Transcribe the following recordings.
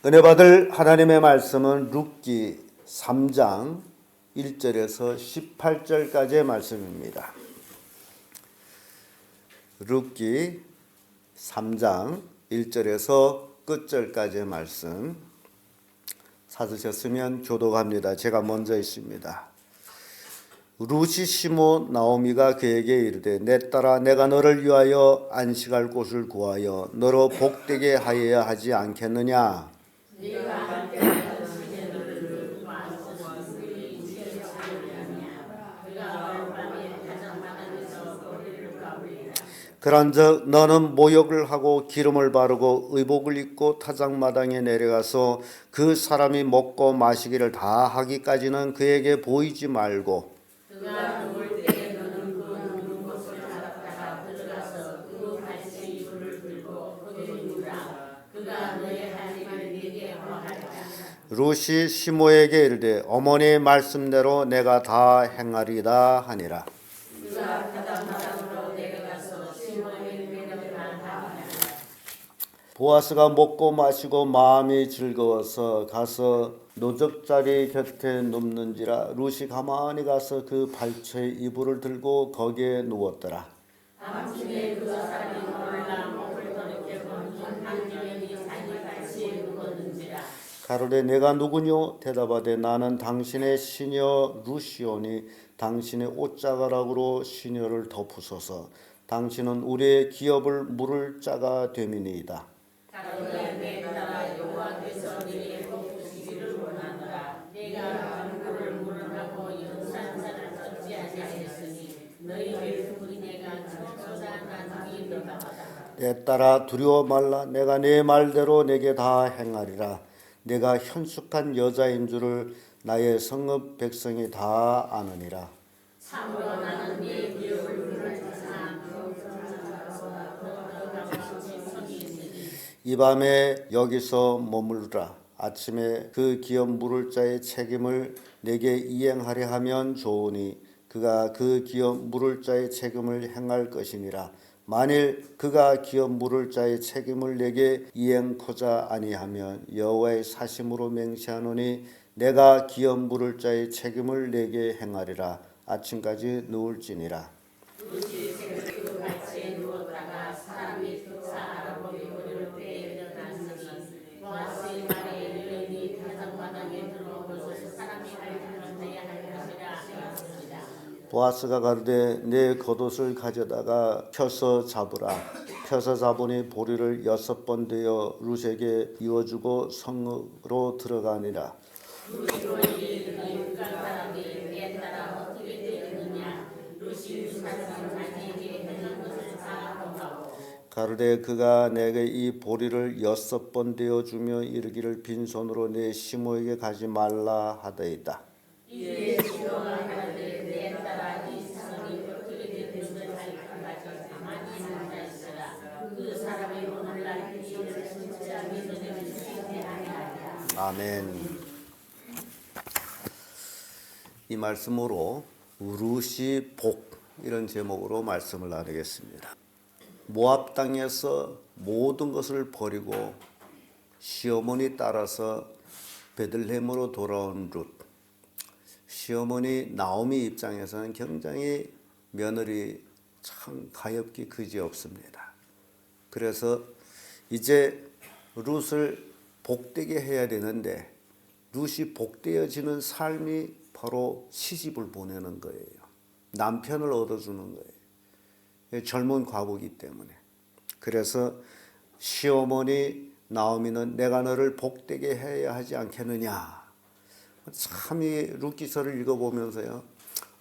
은혜 받을 하나님의 말씀은 룻기 3장 1절에서 18절까지의 말씀입니다. 룻기 3장 1절에서 끝절까지의 말씀 찾으셨으면 교독합니다. 제가 먼저 있습니다. 룻이 시모 나오미가 그에게 이르되 내 딸아 내가 너를 위하여 안식할 곳을 구하여 너로 복되게 하여야 하지 않겠느냐. 그런즉 너는 모욕을 하고 기름을 바르고 의복을 입고 타작마당에 내려가서 그 사람이 먹고 마시기를 다 하기까지는 그에게 보이지 말고 그가 누울 때에 너는 그 누운 곳을 잡았다가 들어가서 그 발새 이불을 들고 거기 누우라. 그가 너의 할 일을 네게 허하리라. 룻이 시모에게 이르되 어머니의 말씀대로 내가 다 행하리다 하니라. 그가 타작마당으로 내려가서 시모의 배를 다 하니라. 보아스가 먹고 마시고 마음이 즐거워서 가서 노적자리 곁에 눕는지라 룻이 가만히 가서 그 발초에 이불을 들고 거기에 누웠더라. 밤중에 그 사람이 놀라 목을 돌이켜본 한 여인이 자기 발치에 누웠는지라. 가로되 내가 누구뇨? 대답하되 나는 당신의 시녀 룻이오니 당신의 옷자가락으로 시녀를 덮으소서. 당신은 우리의 기업을 물을 자가 됨이니이다. 가로되 내 딸아 여호와께서 너희의 복주시기를 원하노라. 내가 강물을 물으라고 연산자를 어찌하지 않았으니 너희의 부이 내가 저자 나누기 너가하다. 내 딸아 두려워 말라. 내가 네 말대로 내게 다 행하리라. 내가 현숙한 여자인 줄을 나의 성읍 백성이 다 아느니라. 참으로 나는 네 기업을 물을 자나 이 밤에 여기서 머무르라. 아침에 그 기업 물을 자의 책임을 내게 이행하려 하면 좋으니 그가 그 기업 물을 자의 책임을 행할 것이니라. 만일 그가 기업 물을 자의 책임을 내게 이행코자 아니하면 여호와의 사심으로 맹세하노니 내가 기업 물을 자의 책임을 내게 행하리라. 아침까지 누울지니라. 룻이 그 발치에 누웠다가 사람이 득사 알아보기 그를 때에 일어났으니 보아스의 말에 여인이 타작마당에 들어오고서 사람이 알려야 할 것이라 하였습니다. 보아스가 가로되 내 겉옷을 가져다가 펴서 잡으라. 펴서 잡으니 보리를 6번 되어 룻에게 이어주고 성으로 들어가니라. 가로되 그가 내게 이 보리를 6번 되어주며 이르기를 빈손으로 내 시모에게 가지 말라 하더이다. 이에 시모가 가로되 내 딸아 이 사람이 어떻게 되는지 알기까지 가만히 앉아 있으라. 그 사람이 오늘날 이 일을 진짜 믿으면 쉽게 하리라. 아멘. 이 말씀으로 룻이 복 이런 제목으로 말씀을 나누겠습니다. 모압 땅에서 모든 것을 버리고 시어머니 따라서 베들레헴으로 돌아온 룻. 시어머니 나오미 입장에서는 굉장히 며느리 참 가엾기 그지없습니다. 그래서 이제 룻을 복되게 해야 되는데 룻이 복되어지는 삶이 바로 시집을 보내는 거예요. 남편을 얻어주는 거예요. 젊은 과부이기 때문에. 그래서 시어머니 나오미는 내가 너를 복되게 해야 하지 않겠느냐. 참 이 룻기서를 읽어보면서요.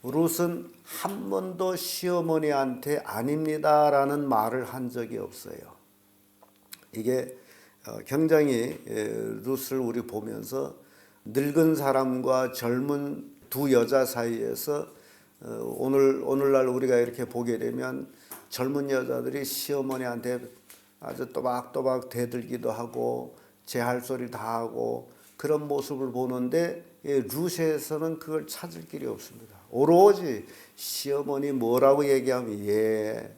룻은 한 번도 시어머니한테 아닙니다 라는 말을 한 적이 없어요. 이게 굉장히 룻을 우리 보면서 늙은 사람과 젊은 두 여자 사이에서 오늘날 우리가 이렇게 보게 되면 젊은 여자들이 시어머니한테 아주 또박또박 대들기도 하고 제할 소리 다 하고 그런 모습을 보는데 룻에서는 그걸 찾을 길이 없습니다. 오로지 시어머니 뭐라고 얘기하면 예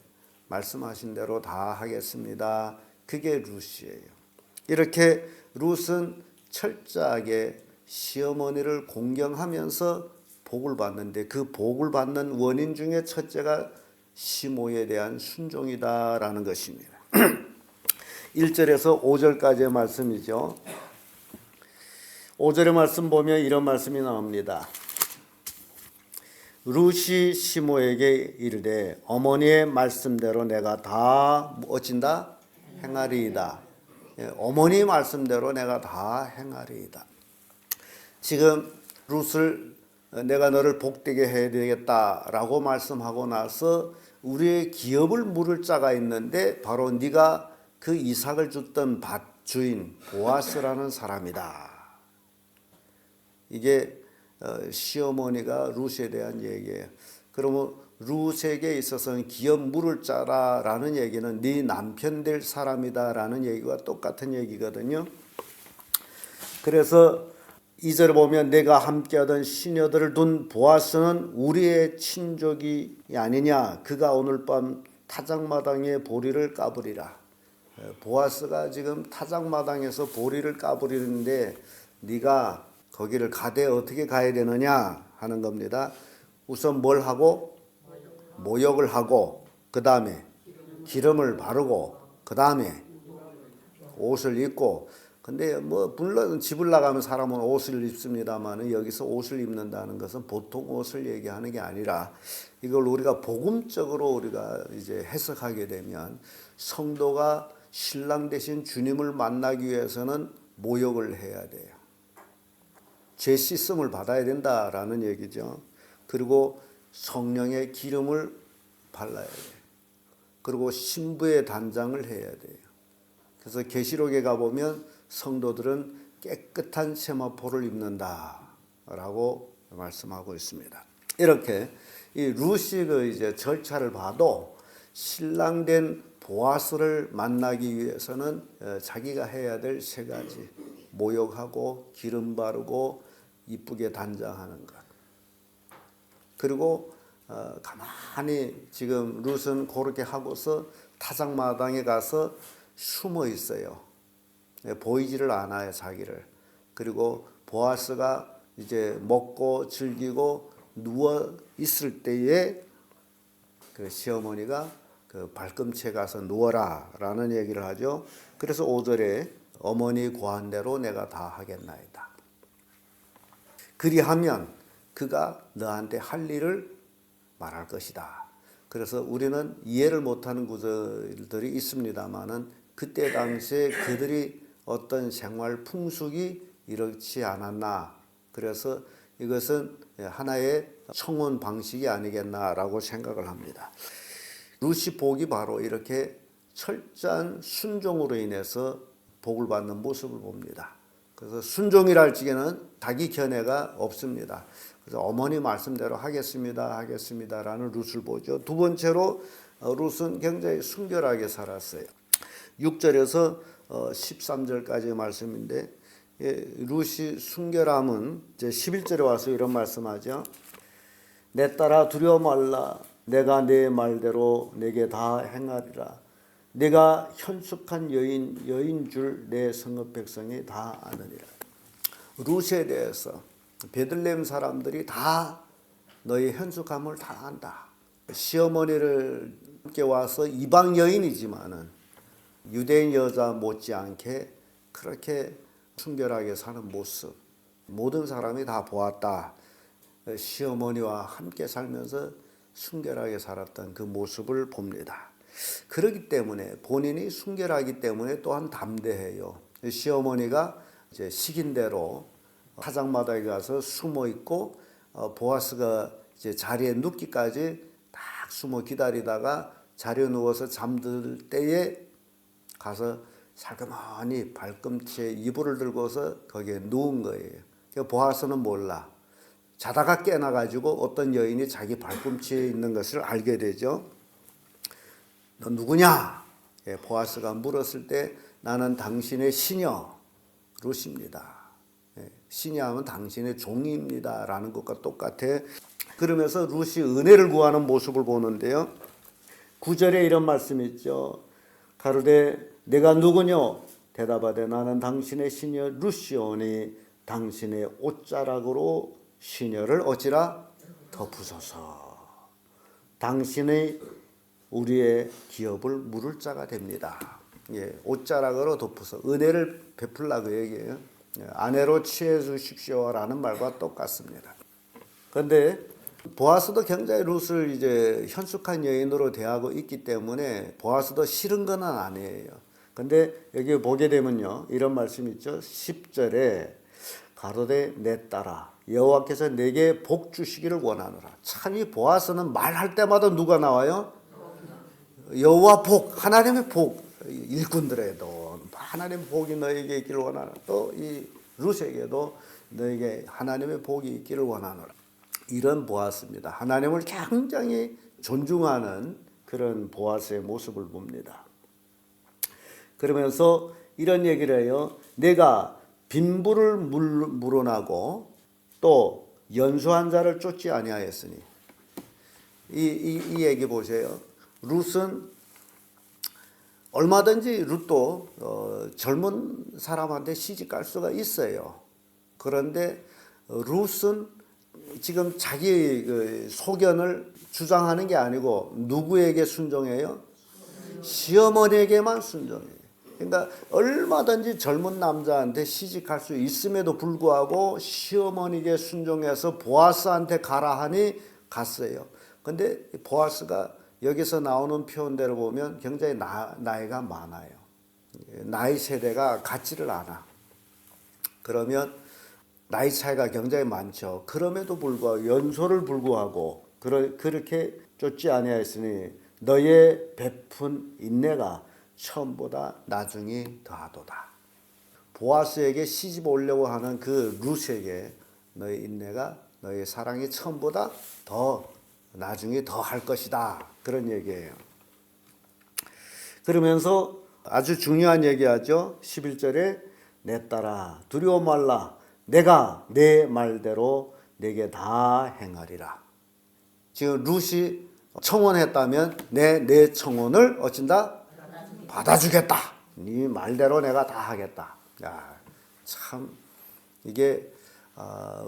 말씀하신 대로 다 하겠습니다. 그게 룻이에요. 이렇게 룻은 철저하게 시어머니를 공경하면서 복을 받는데 그 복을 받는 원인 중에 첫째가 시모에 대한 순종이다라는 것입니다. 1절에서 5절까지의 말씀이죠. 5절의 말씀 보면 이런 말씀이 나옵니다. 룻이 시모에게 이르되 어머니의 말씀대로 내가 다 어찐다? 행하리이다. 어머니 말씀대로 내가 다 행하리이다. 지금 룻을 내가 너를 복되게 해야 되겠다라고 말씀하고 나서 우리의 기업을 물을 자가 있는데 바로 네가 그 이삭을 줬던 밭 주인 보아스라는 사람이다. 이게 시어머니가 룻에 대한 얘기예요. 그러면 룻에게 있어서는 기업 물을 자라라는 얘기는 네 남편 될 사람이다라는 얘기와 똑같은 얘기거든요. 그래서 2절에 보면 내가 함께하던 시녀들을 둔 보아스는 우리의 친족이 아니냐. 그가 오늘 밤 타작마당에 보리를 까부리라. 보아스가 지금 타작마당에서 보리를 까부리는데 네가 거기를 가되 어떻게 가야 되느냐 하는 겁니다. 우선 뭘 하고? 모욕을 하고 그 다음에 기름을 바르고 그 다음에 옷을 입고. 근데 뭐 물론 집을 나가면 사람은 옷을 입습니다만 여기서 옷을 입는다는 것은 보통 옷을 얘기하는 게 아니라 이걸 우리가 복음적으로 우리가 이제 해석하게 되면 성도가 신랑 대신 주님을 만나기 위해서는 모욕을 해야 돼요. 죄 씻음을 받아야 된다라는 얘기죠. 그리고 성령의 기름을 발라야 돼요. 그리고 신부의 단장을 해야 돼요. 그래서 계시록에 가보면 성도들은 깨끗한 세마포를 입는다라고 말씀하고 있습니다. 이렇게 이 룻이 그 이제 절차를 봐도 신랑 된 보아스를 만나기 위해서는 자기가 해야 될 세 가지: 모욕하고 기름 바르고 이쁘게 단장하는 것. 그리고 가만히 지금 룻은 그렇게 하고서 타작마당에 가서 숨어 있어요. 보이지를 않아요, 자기를. 그리고 보아스가 이제 먹고 즐기고 누워 있을 때에 그 시어머니가 그 발꿈치에 가서 누워라라는 얘기를 하죠. 그래서 5절에 어머니 고한 대로 내가 다 하겠나이다. 그리하면 그가 너한테 할 일을 말할 것이다. 그래서 우리는 이해를 못하는 구절들이 있습니다만은 그때 당시에 그들이 어떤 생활 풍속이 이렇지 않았나. 그래서 이것은 하나의 청혼 방식이 아니겠나라고 생각을 합니다. 룻이 복이 바로 이렇게 철저한 순종으로 인해서 복을 받는 모습을 봅니다. 그래서 순종이랄 적에는 자기 견해가 없습니다. 그래서 어머니 말씀대로 하겠습니다라는 룻을 보죠. 두 번째로 룻은 굉장히 순결하게 살았어요. 6절에서 13절까지의 말씀인데 룻이 순결함은 이제 11절에 와서 이런 말씀하죠. 내 딸아 두려워 말라. 내가 내 말대로 내게 다 행하리라. 내가 현숙한 여인 줄 내 성읍 백성이 다 아느니라. 룻에 대해서 베들레헴 사람들이 다 너의 현숙함을 다 안다. 시어머니를 함께 와서 이방 여인이지만은 유대인 여자 못지않게 그렇게 순결하게 사는 모습 모든 사람이 다 보았다. 시어머니와 함께 살면서 순결하게 살았던 그 모습을 봅니다. 그렇기 때문에 본인이 순결하기 때문에 또한 담대해요. 시어머니가 이제 시킨 대로 타작마당에 가서 숨어 있고 보아스가 이제 자리에 눕기까지 딱 숨어 기다리다가 자리에 누워서 잠들 때에 가서 살그머니 발꿈치에 이불을 들고서 거기에 누운 거예요. 보아스는 몰라. 자다가 깨나가지고 어떤 여인이 자기 발꿈치에 있는 것을 알게 되죠. 너 누구냐? 보아스가 물었을 때 나는 당신의 시녀 룻입니다. 시녀하면 당신의 종입니다 라는 것과 똑같아. 그러면서 룻이 은혜를 구하는 모습을 보는데요. 9절에 이런 말씀이 있죠. 가로되 내가 누구뇨? 대답하되 나는 당신의 시녀 루시오니 당신의 옷자락으로 시녀를 어찌라 덮으소서. 당신의 우리의 기업을 물을 자가 됩니다. 예, 옷자락으로 덮어서 은혜를 베풀라 그 얘기예요. 아내로 취해 주십시오라는 말과 똑같습니다. 그런데 보아스도 굉장히 룻을 이제 현숙한 여인으로 대하고 있기 때문에 보아스도 싫은 건 아니에요. 근데 여기 보게 되면요, 이런 말씀이 있죠. 10절에 가로되 내 딸아 여호와께서 내게 복 주시기를 원하노라. 참 이 보아스는 말할 때마다 누가 나와요? 여호와 복, 하나님의 복. 일꾼들에도 하나님의 복이 너에게 있기를 원하노라. 또 이 룻에게도 너에게 하나님의 복이 있기를 원하노라. 이런 보아스입니다. 하나님을 굉장히 존중하는 그런 보아스의 모습을 봅니다. 그러면서 이런 얘기를 해요. 내가 빈부를 물어나고 또 연수한 자를 쫓지 아니하였으니. 이 얘기 보세요. 룻은 얼마든지 룻도 젊은 사람한테 시집갈 수가 있어요. 그런데 룻은 지금 자기 그 소견을 주장하는 게 아니고 누구에게 순종해요? 시어머니에게만 순종해요. 그러니까 얼마든지 젊은 남자한테 시집갈 수 있음에도 불구하고 시어머니에게 순종해서 보아스한테 가라 하니 갔어요. 근데 보아스가 여기서 나오는 표현대로 보면 굉장히 나이가 많아요. 나이 세대가 같지를 않아. 그러면 나이 차이가 굉장히 많죠. 그럼에도 불구하고 연소를 불구하고 그렇게 쫓지 아니하였으니 너의 베푼 인내가 처음보다 나중이 더하도다. 보아스에게 시집 오려고 하는 그 룻에게 너의 인내가 너의 사랑이 처음보다 더 나중에 더 할 것이다. 그런 얘기예요. 그러면서 아주 중요한 얘기하죠. 11절에 내 딸아 두려워 말라. 내가 내 말대로 내게 다 행하리라. 지금 룻이 청혼했다면 내 청혼을 어쩐다? 받아주겠다. 네 말대로 내가 다 하겠다. 야, 참 이게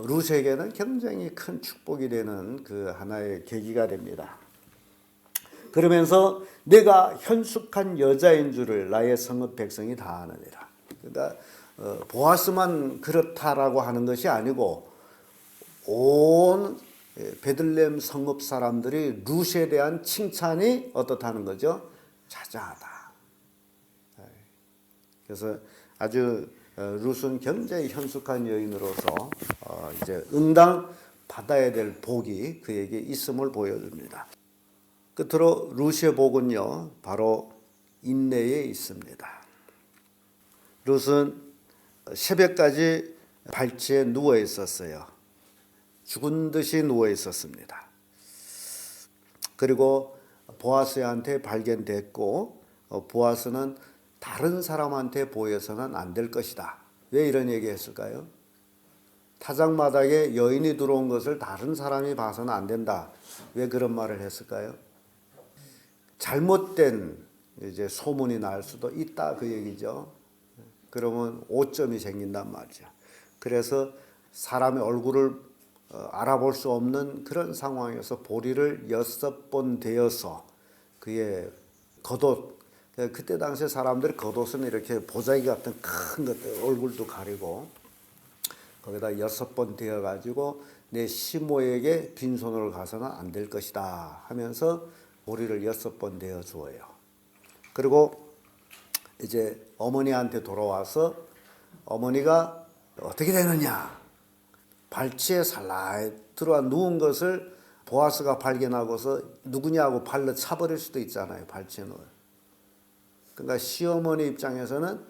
룻에게는 굉장히 큰 축복이 되는 그 하나의 계기가 됩니다. 그러면서 내가 현숙한 여자인 줄을 나의 성읍 백성이 다 아느니라. 그러니까 보아스만 그렇다라고 하는 것이 아니고 온 베들레헴 성읍 사람들이 룻에 대한 칭찬이 어떻다는 거죠? 자자하다. 그래서 아주 룻은 굉장히 현숙한 여인으로서 이제 응당 받아야 될 복이 그에게 있음을 보여줍니다. 끝으로 룻의 복은요, 바로 인내에 있습니다. 룻은 새벽까지 발치에 누워 있었어요. 죽은 듯이 누워 있었습니다. 그리고 보아스한테 발견됐고 보아스는 다른 사람한테 보여서는 안 될 것이다. 왜 이런 얘기 했을까요? 타작마당에 여인이 들어온 것을 다른 사람이 봐서는 안 된다. 왜 그런 말을 했을까요? 잘못된 이제 소문이 날 수도 있다 그 얘기죠. 그러면 오점이 생긴단 말이죠. 그래서 사람의 얼굴을 알아볼 수 없는 그런 상황에서 보리를 6번 대어서 그의 겉옷, 그때 당시에 사람들이 겉옷은 이렇게 보자기 같은 큰 것들 얼굴도 가리고 거기다 6번 대어 가지고 내 시모에게 빈손으로 가서는 안 될 것이다 하면서 보리를 6번 대어 주어요. 그리고 이제 어머니한테 돌아와서 어머니가 어떻게 되느냐, 발치에 살라이 들어와 누운 것을 보아스가 발견하고서 누구냐고 발로 차버릴 수도 있잖아요. 발치에 누워. 그러니까 시어머니 입장에서는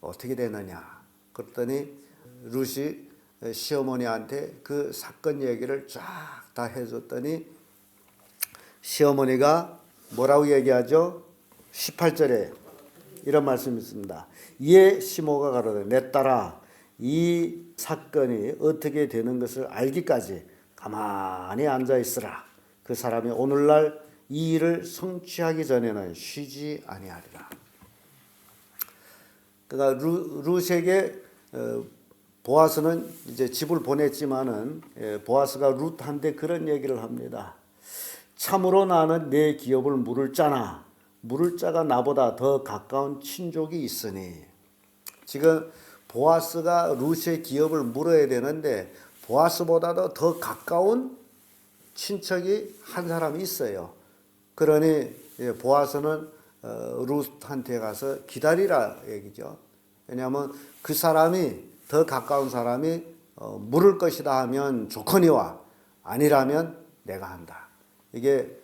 어떻게 되느냐 그랬더니 룻이 시어머니한테 그 사건 얘기를 쫙 다 해줬더니 시어머니가 뭐라고 얘기하죠? 18절에 이런 말씀이 있습니다. 이에 시모가 가로되 내 딸아 이 사건이 어떻게 되는 것을 알기까지 가만히 앉아 있으라. 그 사람이 오늘날 이 일을 성취하기 전에는 쉬지 아니하리라. 그러니까 룻에게 보아스는 이제 집을 보냈지만은 보아스가 룻한테 그런 얘기를 합니다. 참으로 나는 내 기업을 물을 자나 물을 자가 나보다 더 가까운 친족이 있으니. 지금 보아스가 룻의 기업을 물어야 되는데 보아스보다도 더 가까운 친척이 한 사람이 있어요. 그러니 보아스는 룻한테 가서 기다리라 얘기죠. 왜냐하면 그 사람이 더 가까운 사람이 물을 것이다 하면 조건이와 아니라면 내가 한다. 이게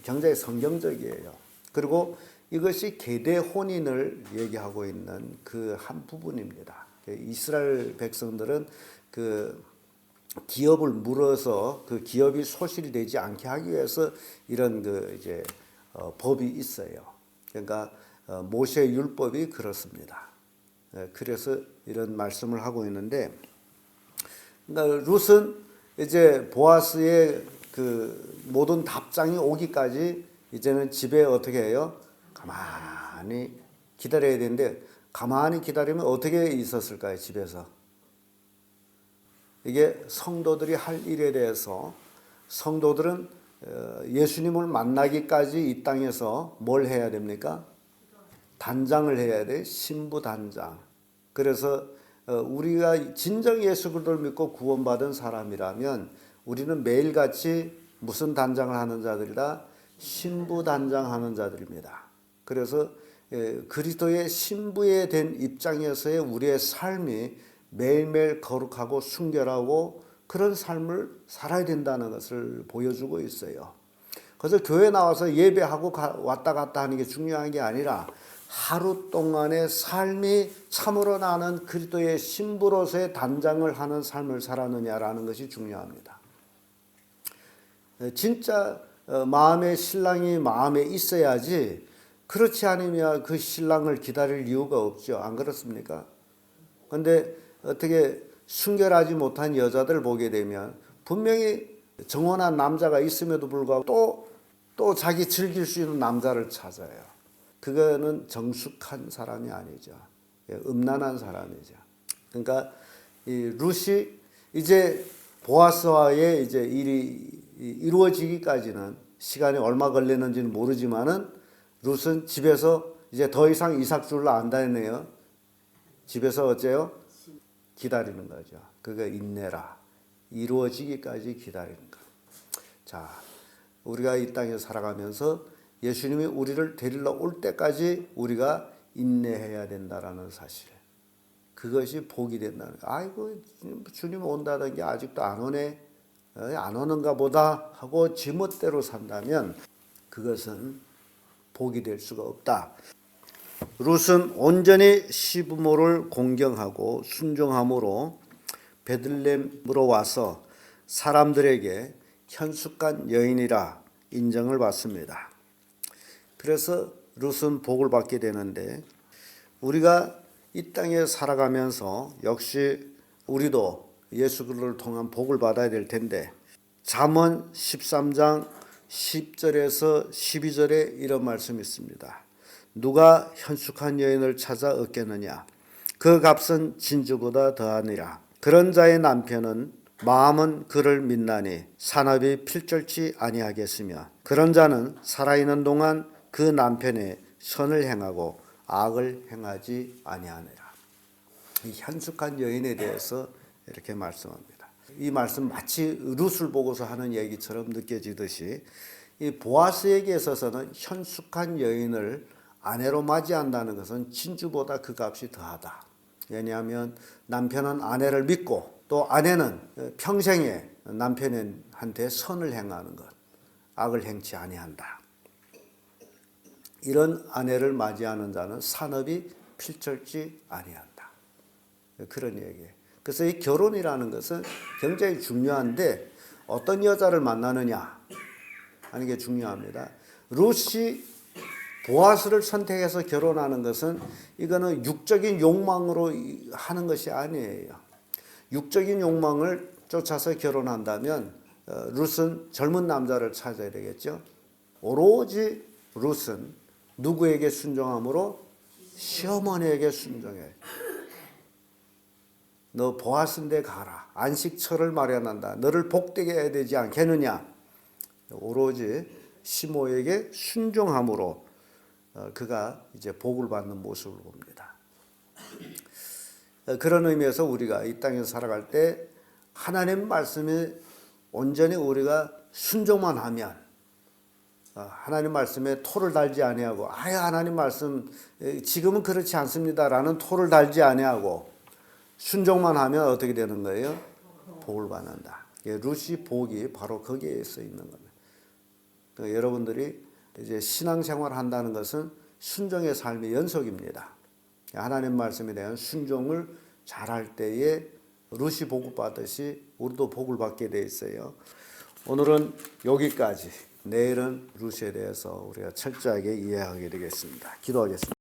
굉장히 성경적이에요. 그리고 이것이 계대 혼인을 얘기하고 있는 그 한 부분입니다. 이스라엘 백성들은 그 기업을 물어서 그 기업이 소실되지 않게 하기 위해서 이런 그 이제 법이 있어요. 그러니까 모세 율법이 그렇습니다. 그래서 이런 말씀을 하고 있는데, 그러니까 룻은 이제 보아스의 그 모든 답장이 오기까지 이제는 집에 어떻게 해요? 가만히 기다려야 되는데, 가만히 기다리면 어떻게 있었을까요? 집에서. 이게 성도들이 할 일에 대해서 성도들은 예수님을 만나기까지 이 땅에서 뭘 해야 됩니까? 단장을 해야 돼. 신부 단장. 그래서 우리가 진정 예수 그리스도를 믿고 구원받은 사람이라면 우리는 매일같이 무슨 단장을 하는 자들이다? 신부 단장하는 자들입니다. 그래서 그리스도의 신부에 된 입장에서의 우리의 삶이 매일매일 거룩하고 순결하고 그런 삶을 살아야 된다는 것을 보여주고 있어요. 그래서 교회 나와서 예배하고 왔다 갔다 하는 게 중요한 게 아니라 하루 동안의 삶이 참으로 나는 그리스도의 신부로서의 단장을 하는 삶을 살았느냐라는 것이 중요합니다. 진짜 마음의 신랑이 마음에 있어야지, 그렇지 않으면 그 신랑을 기다릴 이유가 없죠. 안 그렇습니까? 그런데 어떻게 순결하지 못한 여자들 보게 되면 분명히 정혼한 남자가 있음에도 불구하고 또 자기 즐길 수 있는 남자를 찾아요. 그거는 정숙한 사람이 아니죠. 음란한 사람이죠. 그러니까 이 룻이 이제 보아스와의 이제 일이 이루어지기까지는 시간이 얼마 걸리는지는 모르지만은 룻은 집에서 이제 더 이상 이삭줄로 안 다니네요. 집에서 어째요? 기다리는 거죠. 그거 인내라. 이루어지기까지 기다리는 거. 자, 우리가 이 땅에 살아가면서 예수님이 우리를 데리러 올 때까지 우리가 인내해야 된다라는 사실. 그것이 복이 된다는 거. 아이고, 주님 온다는 게 아직도 안 오네. 안 오는가 보다 하고 지멋대로 산다면 그것은 복이 될 수가 없다. 룻은 온전히 시부모를 공경하고 순종함으로 베들레헴으로 와서 사람들에게 현숙한 여인이라 인정을 받습니다. 그래서 룻은 복을 받게 되는데, 우리가 이 땅에 살아가면서 역시 우리도 예수 그리스도를 통한 복을 받아야 될 텐데, 잠언 13장 10절에서 12절에 이런 말씀이 있습니다. 누가 현숙한 여인을 찾아 얻겠느냐? 그 값은 진주보다 더하니라. 그런 자의 남편은 마음은 그를 믿나니 산업이 필절치 아니하겠으며, 그런 자는 살아있는 동안 그 남편의 선을 행하고 악을 행하지 아니하니라. 이 현숙한 여인에 대해서 이렇게 말씀합니다. 이 말씀 마치 룻을 보고서 하는 얘기처럼 느껴지듯이 이 보아스에게 있어서는 현숙한 여인을 아내로 맞이한다는 것은 진주보다 그 값이 더하다. 왜냐하면 남편은 아내를 믿고 또 아내는 평생에 남편한테 선을 행하는 것, 악을 행치 아니한다. 이런 아내를 맞이하는 자는 산업이 필절지 아니한다. 그런 얘기예요. 그래서 이 결혼이라는 것은 굉장히 중요한데 어떤 여자를 만나느냐 하는 게 중요합니다. 룻이 보아스를 선택해서 결혼하는 것은 이거는 육적인 욕망으로 하는 것이 아니에요. 육적인 욕망을 쫓아서 결혼한다면 룻은 젊은 남자를 찾아야 되겠죠. 오로지 룻은 누구에게 순종함으로? 시어머니에게 순종해. 너 보아스인데 가라. 안식처를 마련한다. 너를 복되게 해야 되지 않겠느냐. 오로지 시모에게 순종함으로 그가 이제 복을 받는 모습을 봅니다. 그런 의미에서 우리가 이 땅에서 살아갈 때 하나님 말씀에 온전히 우리가 순종만 하면, 하나님 말씀에 토를 달지 아니하고 하나님 말씀 지금은 그렇지 않습니다라는 토를 달지 아니하고 순종만 하면 어떻게 되는 거예요? 복을 받는다. 루시 복이 바로 거기에 써 있는 겁니다. 그러니까 여러분들이 이제 신앙생활 한다는 것은 순종의 삶의 연속입니다. 하나님 말씀에 대한 순종을 잘할 때에 루시 복을 받듯이 우리도 복을 받게 돼 있어요. 오늘은 여기까지. 내일은 루시에 대해서 우리가 철저하게 이해하게 되겠습니다. 기도하겠습니다.